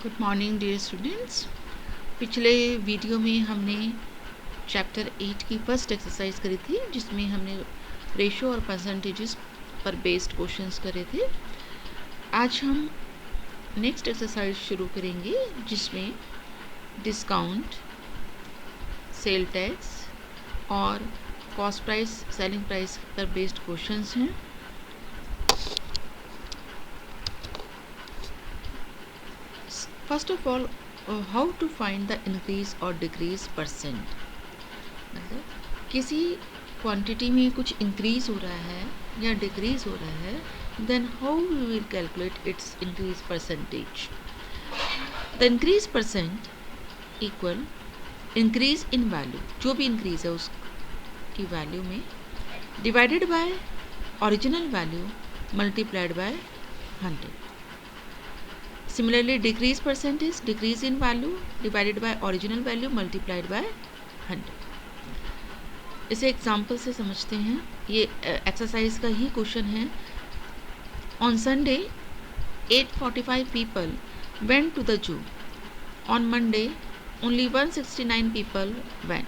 Good morning dear students. पिछले video में हमने चैप्टर 8 की फर्स्ट एक्सरसाइज करी थी, जिसमें हमने रेशो और परसेंटेजेस पर बेस्ड क्वेश्चंस करे थे। आज हम नेक्स्ट एक्सरसाइज शुरू करेंगे, जिसमें डिस्काउंट, सेल टैक्स और कॉस्ट प्राइस, सेलिंग प्राइस पर बेस्ड क्वेश्चंस हैं। First of all, how to find the increase और डिक्रीज परसेंट। मतलब किसी क्वांटिटी में कुछ इंक्रीज हो रहा है या डिक्रीज हो रहा है, then how we will calculate its increase percentage. The increase percent equal increase in value, जो भी इंक्रीज है उसकी वैल्यू में, divided by original value multiplied by 100। Similarly, decrease percent is decrease in value divided by original value multiplied by 100। इसे example से समझते हैं। ये एक्सरसाइज का ही क्वेश्चन है। On Sunday 845 people went to the zoo. On Monday only 169 people went.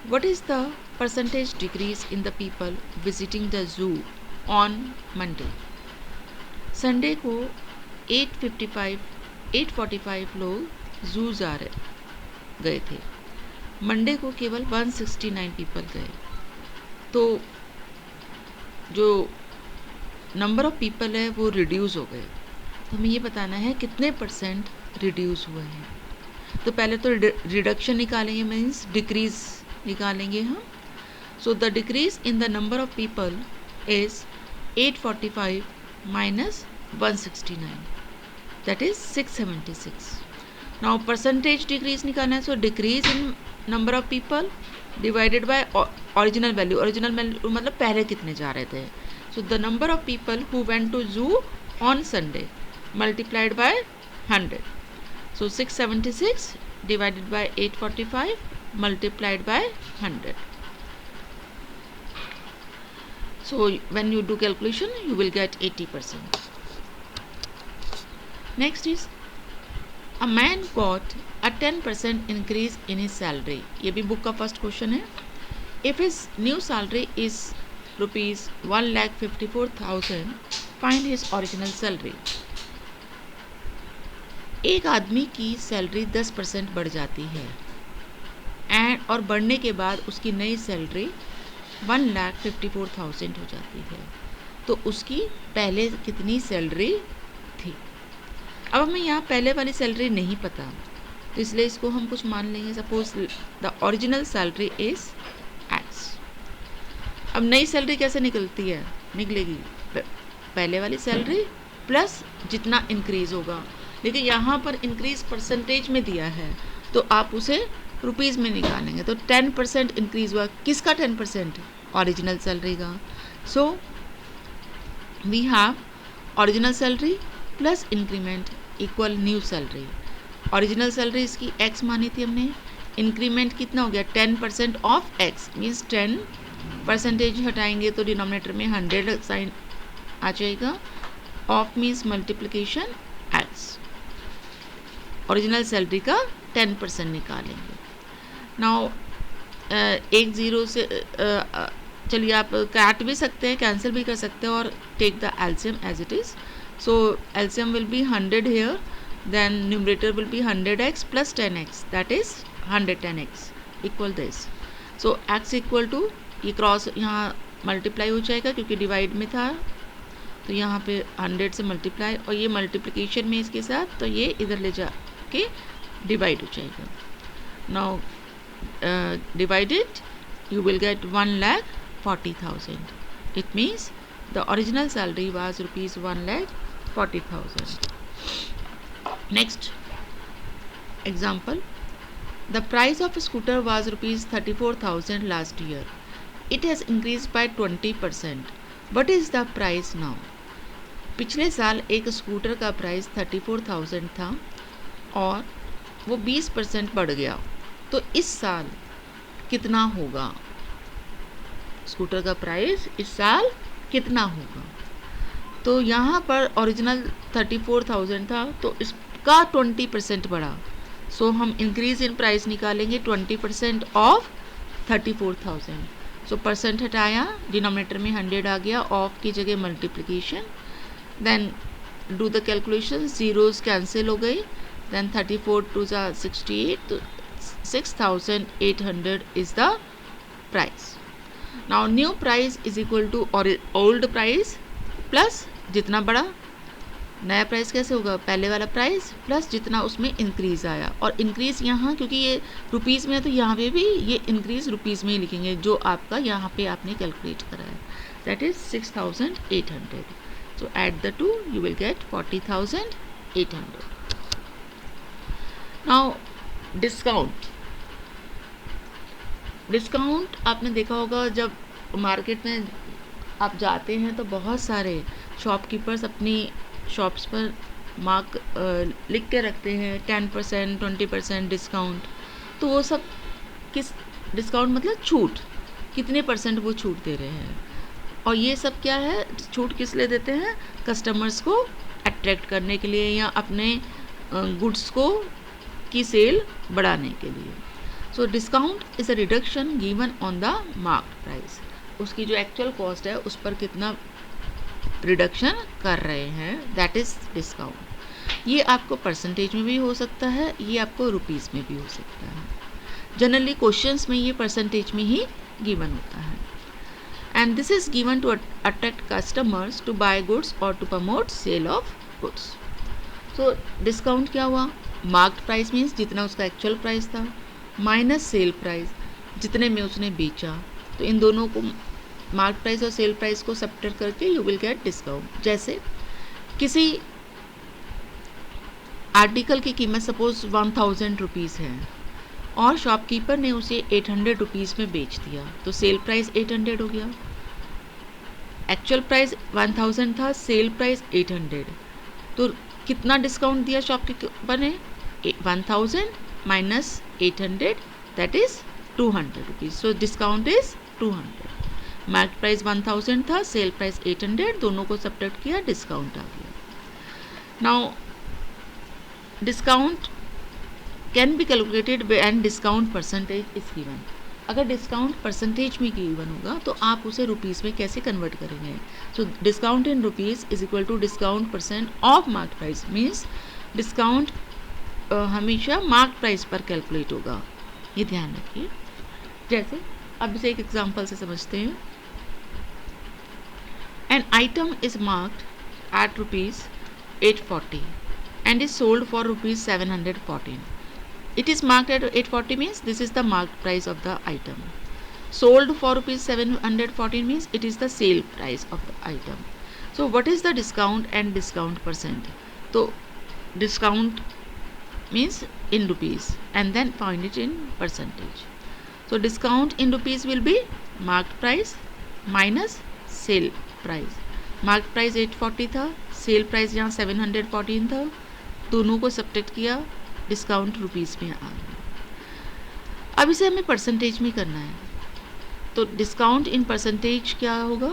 What is the percentage decrease in the people visiting the zoo on Monday. Sunday को 845 लोग जू गए थे, मंडे को केवल 169 पीपल गए। तो जो नंबर ऑफ पीपल है वो रिड्यूस हो गए। तो हमें ये बताना है कितने परसेंट रिड्यूस हुए हैं। तो पहले तो रिडक्शन निकालेंगे, मीन्स डिक्रीज निकालेंगे हम। So the decrease in the number of people is 845 minus 169, that is 676. Now percentage decrease निकालना है, so decrease in number of people divided by original value। original value मतलब पहले कितने जा रहे थे। so the number of people who went to zoo on Sunday multiplied by 100। so 676 divided by 845 multiplied by 100। so when you do calculation you will get 80%। Next is a man got a 10% increase in his salary। ये भी book का first question है। If his new salary is rupees 1,54,000, find his original salary। एक आदमी की salary 10% बढ़ जाती है और बढ़ने के बाद उसकी नई सैलरी 1,54,000 हो जाती है। तो उसकी पहले कितनी सैलरी थी। अब हमें यहाँ पहले वाली सैलरी नहीं पता, तो इसलिए इसको हम कुछ मान लेंगे। Suppose the original salary is x. अब नई सैलरी कैसे निकलेगी पहले वाली सैलरी प्लस जितना इंक्रीज होगा। लेकिन यहाँ पर इंक्रीज परसेंटेज में दिया है, तो आप उसे रुपीज़ में निकालेंगे। तो 10% इंक्रीज हुआ। किसका 10%? ओरिजिनल सैलरी का। So we have original salary plus increment equal new salary. Original salary इसकी एक्स मानी थी हमने। इंक्रीमेंट कितना हो गया? 10% ऑफ एक्स, मीन्स 10% हटाएंगे तो डिनोमिनेटर में 100 साइन आ जाएगा। Of means multiplication x. Original salary का 10% निकालेंगे। नाउ एक ज़ीरो से चलिए आप काट भी सकते हैं, कैंसिल भी कर सकते हैं, और take the LCM as it is. So LCM will be 100 here, then numerator will be 100x plus 10x, that is 110x equal this। So x equal to, ये क्रॉस यहाँ मल्टीप्लाई हो जाएगा क्योंकि डिवाइड में था, तो यहाँ पे 100 से मल्टीप्लाई, और ये मल्टीप्लिकेशन में इसके साथ, तो ये इधर ले जा के डिवाइड हो जाएगा। Now divided you will get 1,40,000। it means the original salary was rupees 1,40,000। Next example, the price of a scooter was rupees 34,000 last year। it has increased by 20%। what is the price now। पिछले साल एक scooter का price 34,000 था और वो 20% बढ़ गया, तो इस साल कितना होगा? स्कूटर का प्राइस इस साल कितना होगा? तो यहाँ पर ओरिजिनल 34,000 था, तो इसका 20% बढ़ा। सो हम इंक्रीज इन प्राइस निकालेंगे 20% ऑफ 34,000। सो परसेंट हटाया, डिनोमिनेटर में 100 आ गया, ऑफ की जगह multiplication, then do the calculation, zeros cancel हो गई, देन 34 टू 68, तो 6,800 is the price. Now new price is equal to old price plus जितना बड़ा नया प्राइस कैसे होगा, पहले वाला प्राइस प्लस जितना उसमें इंक्रीज आया। और इंक्रीज यहाँ क्योंकि ये रुपीज़ में है तो यहाँ पे भी ये इंक्रीज रुपीज़ में ही लिखेंगे जो आपका यहाँ पे आपने कैलकुलेट करा है, that is 6,800। So at the two you will gate 40,800। Now discount आपने देखा होगा, जब मार्केट में आप जाते हैं तो बहुत सारे शॉपकीपर्स अपनी शॉप्स पर मार्क लिख के रखते हैं 10%, 20% डिस्काउंट। तो वो सब किस डिस्काउंट मतलब छूट, कितने परसेंट वो छूट दे रहे हैं। और ये सब क्या है, छूट किस लिए देते हैं, कस्टमर्स को अट्रैक्ट करने के लिए या अपने गुड्स को की सेल बढ़ाने के लिए। So discount is a reduction given on the marked price, उसकी जो एक्चुअल कॉस्ट है उस पर कितना रिडक्शन कर रहे हैं, दैट इज़ डिस्काउंट। ये आपको परसेंटेज में भी हो सकता है, ये आपको रुपीज़ में भी हो सकता है। जनरली क्वेश्चंस में ये परसेंटेज में ही गिवन होता है। And this is given to attract customers to buy goods और to promote sale of goods. So discount क्या हुआ, मार्क्ड प्राइस मीन्स जितना उसका एक्चुअल प्राइस था माइनस सेल प्राइस जितने में उसने बेचा। तो इन दोनों को मार्क प्राइस और सेल प्राइस को सब्ट्रैक्ट करके यू विल गेट डिस्काउंट। जैसे किसी आर्टिकल की कीमत सपोज 1,000 रुपीज़ है और शॉपकीपर ने उसे 800 रुपीज़ में बेच दिया, तो सेल प्राइस 800 हो गया। एक्चुअल प्राइस 1,000 था, सेल प्राइस 800, तो कितना डिस्काउंट दिया शॉपकीपर ने, 1,000 minus 800 that is 200 rupees. So discount is 200। Market price 1,000 था, सेल प्राइस 800, दोनों को सब्ट्रैक्ट किया, डिस्काउंट आ गया। Now discount can be calculated and discount percentage is given. अगर डिस्काउंट परसेंटेज में गिवन होगा तो आप उसे रुपीज़ में कैसे कन्वर्ट करेंगे। So discount in rupees is equal to discount percent of market price, means discount हमेशा मार्केट प्राइस पर कैलकुलेट होगा, ये ध्यान रखिए। जैसे अब इसे एक एग्जांपल से समझते हैं। An item is marked at rupees 840 and is sold for rupees 714. It is marked at 840 means this is the marked price of the item. Sold for rupees 714 means it is the sale price of the item. So what is the discount and discount percent? So discount means in rupees and then find it in percentage. So discount in rupees will be marked price minus sale price. Marked price 840 था, sale price यहाँ 714 था, दोनों को subtract किया, discount rupees में आ गया। अब इसे हमें परसेंटेज में करना है, तो डिस्काउंट इन परसेंटेज क्या होगा,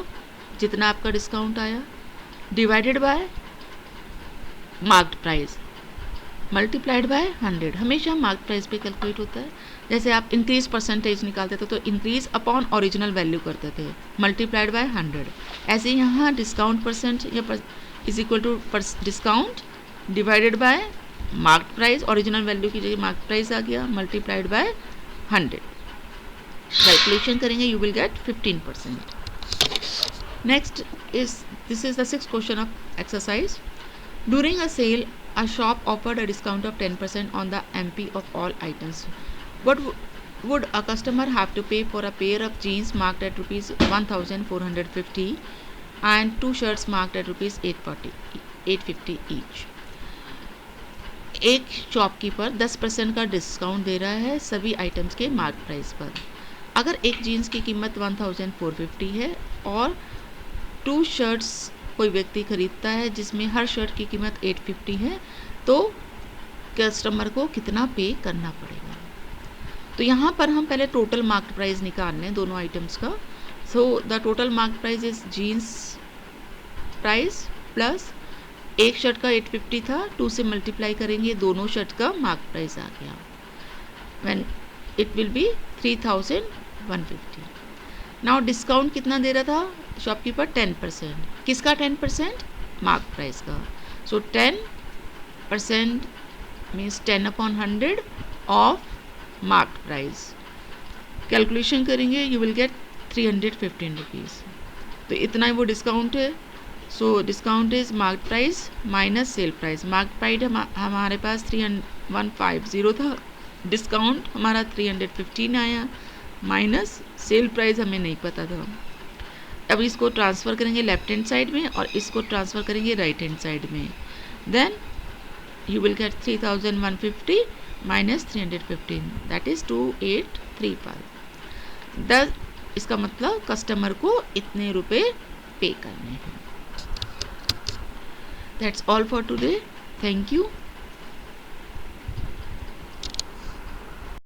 जितना आपका डिस्काउंट आया divided by marked price multiplied by 100। हमेशा मार्क्ड प्राइस पे कैलकुलेट होता है। जैसे आप इंक्रीज परसेंटेज निकालते थे तो इंक्रीज अपॉन ओरिजिनल वैल्यू करते थे, मल्टीप्लाइड बाय 100। ऐसे यहाँ डिस्काउंट परसेंट या is equal to discount divided by marked price, original value की जगह मार्क्ड प्राइस आ गया, मल्टीप्लाइड बाय 100। कैलकुलेशन करेंगे you will get 15%। Next is this is the 6th question of exercise. During a sale a shop offered a discount of 10% on the MP of all items. What would a customer have to pay for a pair of jeans marked at rupees 1,450 and 2 shirts marked at rupees 850 each? एक shopkeeper 10% का discount दे रहा है सभी items के mark price पर। अगर एक jeans की कीमत 1,450 है और 2 शर्ट्स कोई व्यक्ति खरीदता है जिसमें हर शर्ट की कीमत 850 है, तो कस्टमर को कितना पे करना पड़ेगा। तो यहाँ पर हम पहले टोटल मार्केट प्राइस निकाल लें दोनों आइटम्स का। So the total market price is jeans price plus एक शर्ट का 850 था, 2 से मल्टीप्लाई करेंगे, दोनों शर्ट का मार्क प्राइस आ गया, when it will be 3150। Now discount कितना दे रहा था शॉपकीपर? 10%। किसका 10%? मार्क प्राइस का। सो 10% means 10/100 of mark price. Calculation करेंगे, यू विल गेट 315 रुपीज़। तो इतना ही वो डिस्काउंट है। So discount is mark price minus sale price. Mark price हमारे पास 3150 था, डिस्काउंट हमारा 315 आया, माइनस सेल प्राइस हमें नहीं पता था। अब इसको ट्रांसफ़र करेंगे लेफ्ट हैंड साइड में और इसको ट्रांसफ़र करेंगे राइट हैंड साइड में, then you will get 3150 minus 315, that is 2835। 10 इसका मतलब कस्टमर को इतने रुपए पे करने हैं। That's all for today, thank you.